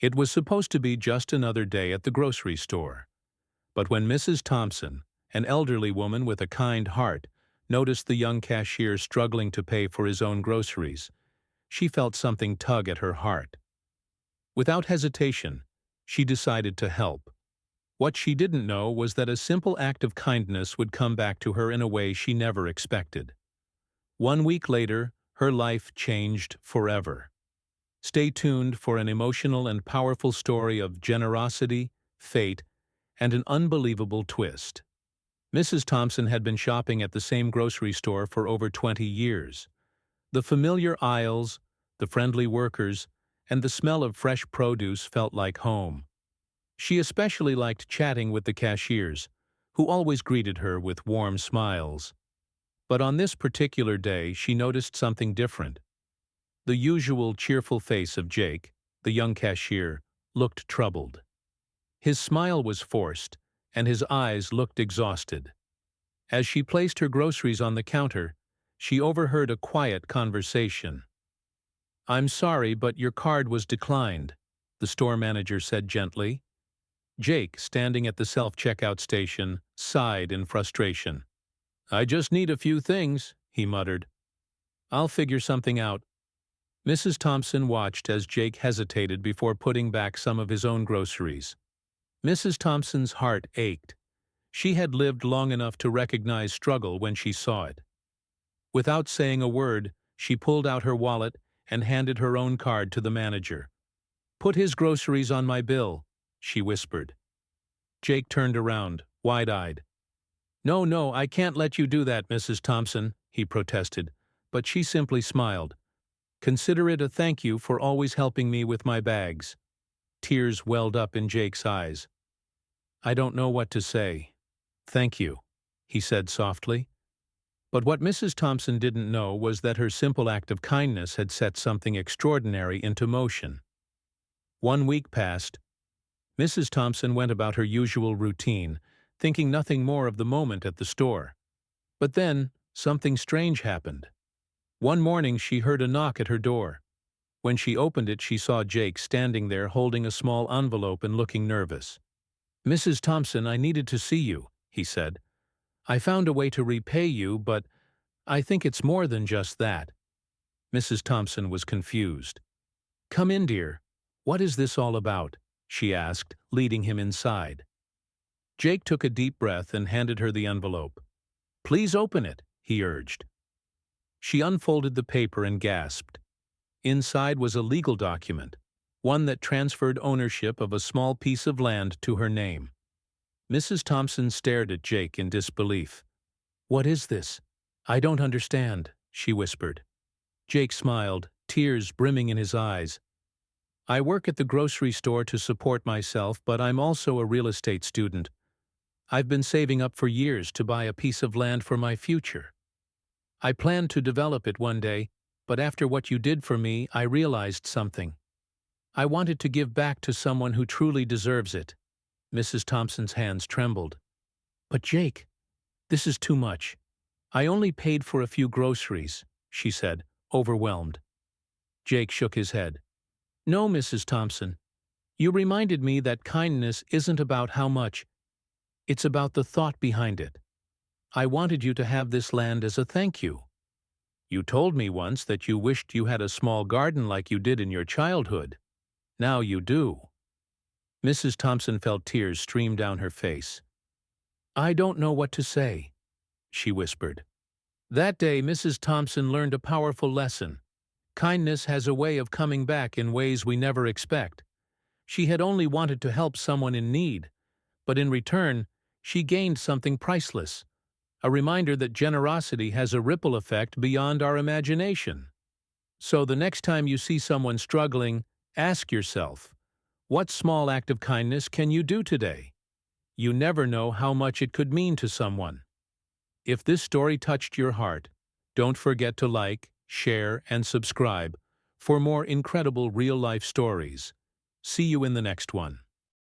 It was supposed to be just another day at the grocery store. But when Mrs. Thompson, an elderly woman with a kind heart, noticed the young cashier struggling to pay for his own groceries, she felt something tug at her heart. Without hesitation, she decided to help. What she didn't know was that a simple act of kindness would come back to her in a way she never expected. 1 week later, her life changed forever. Stay tuned for an emotional and powerful story of generosity, fate, and an unbelievable twist. Mrs. Thompson had been shopping at the same grocery store for over 20 years. The familiar aisles, the friendly workers, and the smell of fresh produce felt like home. She especially liked chatting with the cashiers, who always greeted her with warm smiles. But on this particular day, she noticed something different. The usual cheerful face of Jake, the young cashier, looked troubled. His smile was forced, and his eyes looked exhausted. As she placed her groceries on the counter, she overheard a quiet conversation. "I'm sorry, but your card was declined," the store manager said gently. Jake, standing at the self-checkout station, sighed in frustration. "I just need a few things," he muttered. "I'll figure something out." Mrs. Thompson watched as Jake hesitated before putting back some of his own groceries. Mrs. Thompson's heart ached. She had lived long enough to recognize struggle when she saw it. Without saying a word, she pulled out her wallet and handed her own card to the manager. "Put his groceries on my bill," she whispered. Jake turned around, wide-eyed. No, I can't let you do that, Mrs. Thompson," he protested, but she simply smiled. "Consider it a thank you for always helping me with my bags." Tears welled up in Jake's eyes. "I don't know what to say. Thank you," he said softly. But what Mrs. Thompson didn't know was that her simple act of kindness had set something extraordinary into motion. 1 week passed. Mrs. Thompson went about her usual routine, thinking nothing more of the moment at the store. But then, something strange happened. One morning she heard a knock at her door. When she opened it, she saw Jake standing there holding a small envelope and looking nervous. "Mrs. Thompson, I needed to see you," he said. "I found a way to repay you, but I think it's more than just that." Mrs. Thompson was confused. "Come in, dear. What is this all about?" she asked, leading him inside. Jake took a deep breath and handed her the envelope. "Please open it," he urged. She unfolded the paper and gasped. Inside was a legal document, one that transferred ownership of a small piece of land to her name. Mrs. Thompson stared at Jake in disbelief. "What is this? I don't understand," she whispered. Jake smiled, tears brimming in his eyes. "I work at the grocery store to support myself, but I'm also a real estate student. I've been saving up for years to buy a piece of land for my future. I planned to develop it one day, but after what you did for me, I realized something. I wanted to give back to someone who truly deserves it." Mrs. Thompson's hands trembled. "But Jake, this is too much. I only paid for a few groceries," she said, overwhelmed. Jake shook his head. "No, Mrs. Thompson. You reminded me that kindness isn't about how much. It's about the thought behind it. I wanted you to have this land as a thank you. You told me once that you wished you had a small garden like you did in your childhood. Now you do." Mrs. Thompson felt tears stream down her face. "I don't know what to say," she whispered. That day, Mrs. Thompson learned a powerful lesson. Kindness has a way of coming back in ways we never expect. She had only wanted to help someone in need, but in return, she gained something priceless, a reminder that generosity has a ripple effect beyond our imagination. So the next time you see someone struggling, ask yourself, what small act of kindness can you do today? You never know how much it could mean to someone. If this story touched your heart, don't forget to like, share, and subscribe for more incredible real-life stories. See you in the next one.